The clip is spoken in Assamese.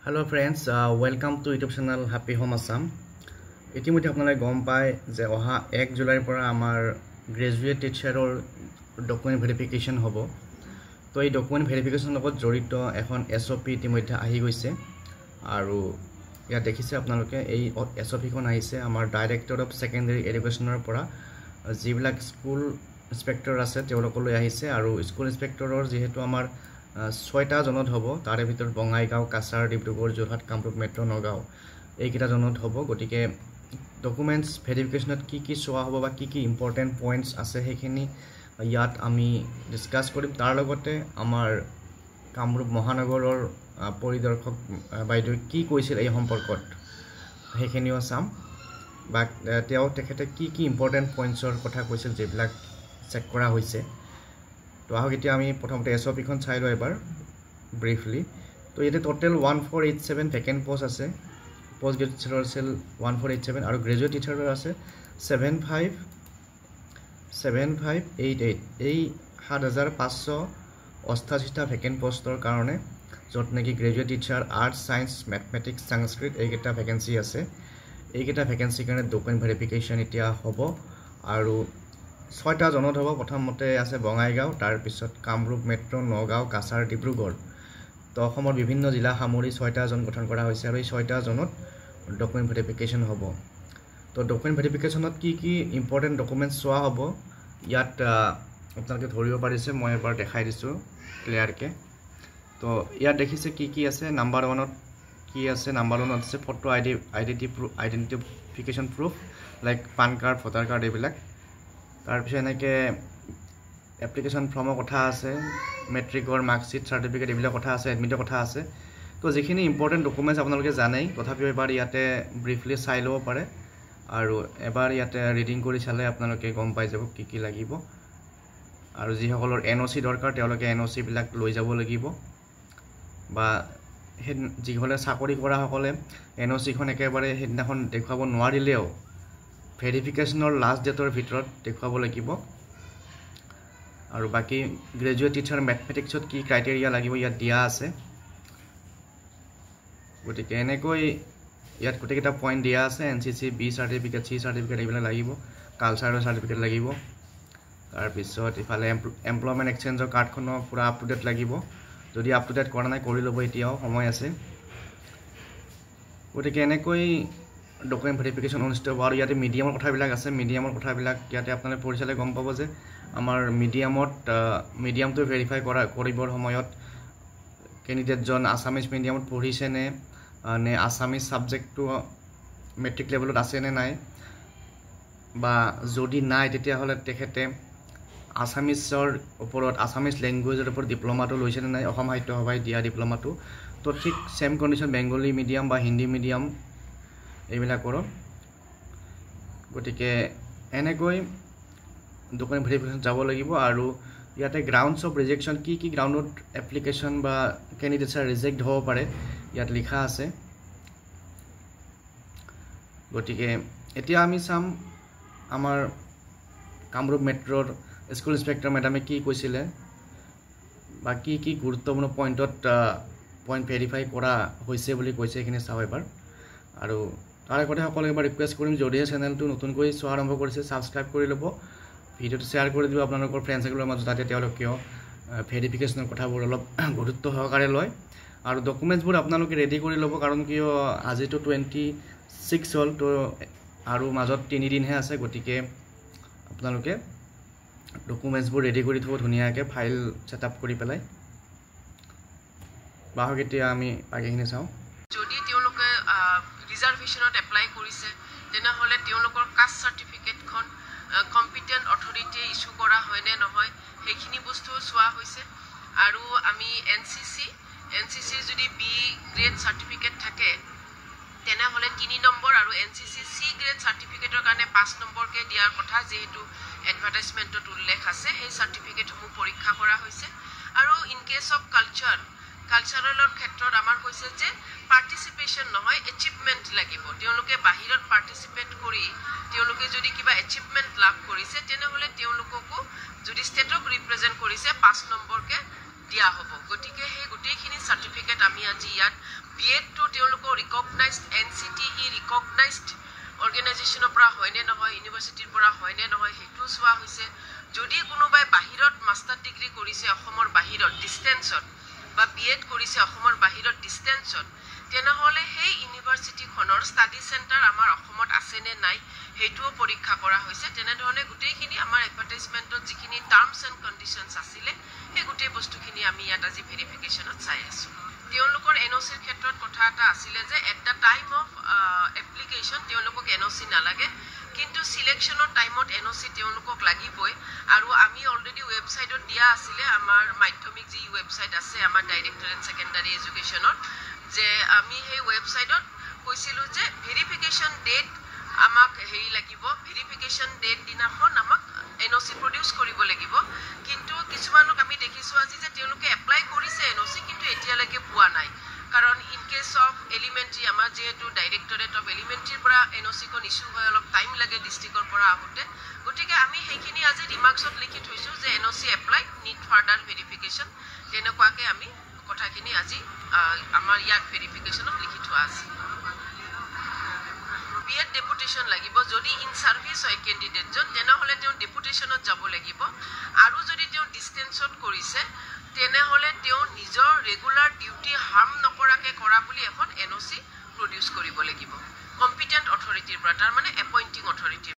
Hello friends, welcome to YouTube channel Happy Home Assam. ইতিমধ্যে আপোনালোকে গম পায় যে অহা 1 জুলাইৰ পৰা আমাৰ গ্ৰেজুৱেট টিচাৰৰ ডকুমেণ্ট ভেৰিফিকেশ্যন হ'ব। তো এই ডকুমেণ্ট ভেৰিফিকেশ্যনৰ লগত জড়িত এখন SOP ইতিমধ্যে আহি গৈছে আৰু ইয়াত দেখিছে আপোনালোকে এই SOPখন আহিছে আমাৰ ডাইৰেক্টৰ অফ সেকেন্ডাৰী এডুকেশ্যনৰ পৰা যিবিলাক স্কুল ইন্সপেক্টৰ আছে তেওঁলোকলৈ আহিছে আৰু স্কুল ইন্সপেক্টৰৰ যেহেতু আমাৰ 6টা জনত হ'ব তাৰে ভিতৰত বঙাইগাঁও কাছাৰ ডিব্ৰুগড় যোৰহাট কামৰূপ মেট্ৰ' নগাঁও এইকেইটা জনত হ'ব গতিকে ডকুমেণ্টছ ভেৰিফিকেশ্যনত কি চোৱা হ'ব বা কি ইম্পৰ্টেণ্ট পইণ্টছ আছে সেইখিনি ইয়াত আমি ডিছকাছ কৰিম তাৰ লগতে আমাৰ কামৰূপ মহানগৰৰ পৰিদৰ্শক বাইদেউ কি কৈছিল এই সম্পৰ্কত সেইখিনিও চাম বা তেখেতে কি ইম্পৰ্টেণ্ট পইণ্টছৰ কথা কৈছিল যিবিলাক চেক কৰা হৈছে তো আহক এতিয়া আমি প্ৰথমতে SOPখন চাই লওঁ এবাৰ ব্ৰিফলি তো ইয়াতে টোটেল 1487 ভেকেন্ট পোষ্ট আছে পোষ্ট গ্ৰেজুৱেট টিচাৰৰ আছে 1487 আৰু গ্ৰেজুৱেট টিচাৰৰ আছে 7588 এই 7588টা ভেকেন্ট পোষ্টৰ কাৰণে য'ত নেকি graduate teacher arts science mathematics Sanskrit এইকেইটা ভেকেন্সি আছে এইকেইটা ভেকেন্সিৰ কাৰণে ডকুমেণ্ট ভেৰিফিকেশ্যন এতিয়া হ'ব আৰু 6টা জনত হ'ব প্ৰথমতে আছে বঙাইগাঁও তাৰ পিছত কামৰূপ মেট্ৰ' নগাঁও কাছাৰ ডিব্ৰুগড় তো অসমৰ বিভিন্ন জিলা সামৰি 6টা জন গঠন কৰা হৈছে আৰু এই 6টা জনত ডকুমেণ্ট ভেৰিফিকেশ্যন হ'ব তো ডকুমেণ্ট ভেৰিফিকেশ্যনত কি ইম্পৰ্টেণ্ট ডকুমেণ্টছ চোৱা হ'ব ইয়াত আপোনালোকে ধৰিব পাৰিছে মই এবাৰ দেখাই দিছোঁ ক্লিয়াৰকৈ তো ইয়াত দেখিছে কি আছে নাম্বাৰ 1ত কি আছে নাম্বাৰ 1ত আছে photo identification proof like PAN card voter card এইবিলাক তাৰপিছত এনেকৈ এপ্লিকেশ্যন ফৰ্মৰ কথা আছে মেট্ৰিকৰ মাৰ্কশ্বিট চাৰ্টিফিকেট এইবিলাক কথা আছে এডমিটৰ কথা আছে তো যিখিনি ইম্পৰ্টেণ্ট ডকুমেণ্টছ আপোনালোকে জানেই তথাপিও এবাৰ ইয়াতে ব্ৰিফলি চাই ল'ব পাৰে আৰু এবাৰ ইয়াতে ৰিডিং কৰি চালে আপোনালোকে গম পাই যাব কি লাগিব আৰু যিসকলৰ NOC দৰকাৰ তেওঁলোকে NOC বিলাক লৈ যাব লাগিব বা যিসকলে চাকৰি কৰা সকলে NOCখন একেবাৰে সেইদিনাখন দেখুৱাব নোৱাৰিলেও ভেৰিফিকেশ্যনৰ লাষ্ট ডেটৰ ভিতৰত দেখুৱাব লাগিব আৰু বাকি গ্ৰেজুৱেট টিচাৰ মেথমেটিক্সত কি ক্ৰাইটেৰিয়া লাগিব ইয়াত দিয়া আছে গতিকে এনেকৈ ইয়াত গোটেইকেইটা পইণ্ট দিয়া আছে NCC B certificate C certificate এইবিলাক লাগিব কালচাৰৰ চাৰ্টিফিকেট লাগিব তাৰপিছত ইফালে এমপ্লয়মেণ্ট এক্সচেঞ্জৰ কাৰ্ডখনৰ পুৰা আপ টু ডেট লাগিব যদি আপ টু ডেট কৰা নাই কৰি ল'ব এতিয়াও সময় আছে গতিকে এনেকৈ ডকুমেণ্ট ভেৰিফিকেশ্যন অনুষ্ঠিত হ'ব আৰু ইয়াতে মিডিয়ামৰ কথাবিলাক আছে মিডিয়ামৰ কথাবিলাক ইয়াতে আপোনালোকে পঢ়ি চালে গম পাব যে আমাৰ মিডিয়ামটো ভেৰিফাই কৰিবৰ সময়ত কেণ্ডিডেটজন আছামিজ মিডিয়ামত পঢ়িছে নে আছামিজ ছাবজেক্টটো মেট্ৰিক লেভেলত আছে নে নাই বা যদি নাই তেতিয়াহ'লে তেখেতে আছামিজৰ ওপৰত আছামিজ লেংগুৱেজৰ ওপৰত ডিপ্ল'মাটো লৈছে নে নাই অসম সাহিত্য সভাই দিয়া ডিপ্ল'মাটো তো ঠিক ছেম কণ্ডিশ্যন বেংগলী মিডিয়াম বা হিন্দী মিডিয়াম এইবিলাকৰ গতিকে এনেকৈ ডকুমেণ্ট ভেৰিফিকেশ্যন যাব লাগিব আৰু ইয়াতে গ্ৰাউণ্ডছ অফ ৰিজেকশ্যন কি গ্ৰাউণ্ডত এপ্লিকেশ্যন বা কেণ্ডিডেটছৰ ৰিজেক্ট হ'ব পাৰে ইয়াত লিখা আছে গতিকে এতিয়া আমি চাম আমাৰ কামৰূপ মেট্ৰ'ৰ স্কুল ইন্সপেক্টৰ মেডামে কি কৈছিলে বা কি গুৰুত্বপূৰ্ণ পইণ্ট ভেৰিফাই কৰা হৈছে বুলি কৈছে এইখিনি চাওঁ এবাৰ আৰু তাৰ আগতে সকলোকে এবাৰ ৰিকুৱেষ্ট কৰিম যদিহে চেনেলটো নতুনকৈ চোৱা আৰম্ভ কৰিছে ছাবস্ক্ৰাইব কৰি ল'ব ভিডিঅ'টো শ্বেয়াৰ কৰি দিব আপোনালোকৰ ফ্ৰেণ্ডছসকলৰ মাজত যাতে তেওঁলোকেও ভেৰিফিকেশ্যনৰ কথাবোৰ অলপ গুৰুত্ব সহকাৰে লয় আৰু ডকুমেণ্টছবোৰ আপোনালোকে ৰেডি কৰি ল'ব কাৰণ কিয় আজিতো 26 হ'ল তো আৰু মাজত 3 দিনহে আছে গতিকে আপোনালোকে ডকুমেণ্টছবোৰ ৰেডি কৰি থ'ব ধুনীয়াকৈ ফাইল ছেটআপ কৰি পেলাই বাহক এতিয়া আমি বাকীখিনি চাওঁ যদি তেওঁলোকে ৰিজাৰ্ভেশ্যনত এপ্লাই কৰিছে তেনেহ'লে তেওঁলোকৰ কাষ্ট চাৰ্টিফিকেটখন কম্পিটেণ্ট অথৰিটিয়ে ইছ্যু কৰা হয়নে নহয় সেইখিনি বস্তু চোৱা হৈছে আৰু আমি NCCৰ যদি B গ্ৰেড চাৰ্টিফিকেট থাকে তেনেহ'লে 3 নম্বৰ আৰু NCC C গ্ৰেড চাৰ্টিফিকেটৰ কাৰণে 5 নম্বৰকৈ দিয়াৰ কথা যিহেতু এডভাৰটাইজমেণ্টত উল্লেখ আছে সেই চাৰ্টিফিকেটসমূহ পৰীক্ষা কৰা হৈছে আৰু ইন কেছ অফ কালচাৰেলৰ ক্ষেত্ৰত আমাৰ কৈছে যে পাৰ্টিচিপেশ্যন নহয় এচিভমেণ্ট লাগিব তেওঁলোকে বাহিৰত পাৰ্টিচিপেট কৰি তেওঁলোকে যদি কিবা এচিভমেণ্ট লাভ কৰিছে তেনেহ'লে তেওঁলোককো যদি ষ্টেটক ৰিপ্ৰেজেণ্ট কৰিছে 5 নম্বৰকৈ দিয়া হ'ব গতিকে সেই গোটেইখিনি চাৰ্টিফিকেট আমি আজি ইয়াত বিএডটো তেওঁলোকৰ ৰিকগনাইজড NCTE ৰিকগনাইজড অৰ্গেনাইজেশ্যনৰ পৰা হয়নে নহয় ইউনিভাৰ্চিটিৰ পৰা হয়নে নহয় সেইটো চোৱা হৈছে যদি কোনোবাই বাহিৰত মাষ্টাৰ ডিগ্ৰী কৰিছে অসমৰ বাহিৰত ডিষ্টেন্সত বা বিএড কৰিছে অসমৰ বাহিৰত ডিষ্টেন্সত তেনেহ'লে সেই ইউনিভাৰ্চিটিখনৰ ষ্টাডি চেণ্টাৰ আমাৰ অসমত আছে নে নাই সেইটোও পৰীক্ষা কৰা হৈছে তেনেধৰণে গোটেইখিনি আমাৰ এডভাৰটাইজমেণ্টত যিখিনি টাৰ্মছ এণ্ড কণ্ডিশ্যনছ আছিলে সেই গোটেই বস্তুখিনি আমি ইয়াত আজি ভেৰিফিকেশ্যনত চাই আছোঁ তেওঁলোকৰ NOCৰ ক্ষেত্ৰত কথা এটা আছিলে যে at the time of application তেওঁলোকক NOC নালাগে কিন্তু সিলেকশ্যনৰ টাইমত NOC তেওঁলোকক লাগিবই আৰু আমি অলৰেডি ৱেবছাইটত দিয়া আছিলে আমাৰ মাধ্যমিক যি ৱেবছাইট আছে আমাৰ ডাইৰেক্টৰেট ছেকেণ্ডাৰী এডুকেশ্যনৰ যে আমি সেই ৱেবছাইটত কৈছিলোঁ যে ভেৰিফিকেশ্যন ডেট আমাক হেৰি লাগিব ভেৰিফিকেশ্যন ডেট দিনাখন আমাক NOC প্ৰডিউচ কৰিব লাগিব কিন্তু কিছুমানক আমি দেখিছোঁ আজি যে তেওঁলোকে এপ্লাই কৰিছে NOC কিন্তু এতিয়ালৈকে পোৱা নাই কাৰণ ইন কেছ অফ এলিমেণ্টাৰী আমাৰ যিহেতু ডাইৰেক্টৰেট অফ এলিমেণ্টাৰীৰ পৰা NOCখন ইছ্যু হয় অলপ টাইম লাগে ডিষ্ট্ৰিক্টৰ পৰা আহোঁতে গতিকে আমি সেইখিনি আজি ৰিমাৰ্কছত লিখি থৈছোঁ যে NOC apply need further verification তেনেকুৱাকৈ আমি কথাখিনি আজি আমাৰ ইয়াত ভেৰিফিকেশ্যনত লিখি থোৱা আছে বিএড ডেপুটেশ্যন লাগিব যদি ইন ছাৰ্ভিচ হয় কেণ্ডিডেটজন তেনেহ'লে তেওঁ ডেপুটেশ্যনত যাব লাগিব আৰু যদি তেওঁ ডিষ্টেন্সত কৰিছে তেনেহ'লে তেওঁ নিজৰ ৰেগুলাৰ ডিউটি হাৰ্ম নকৰাকৈ কৰা বুলি এখন NOC প্ৰডিউচ কৰিব লাগিব কম্পিটেণ্ট অথৰিটিৰ পৰা তাৰমানে এপইণ্টিং অথৰিটিৰ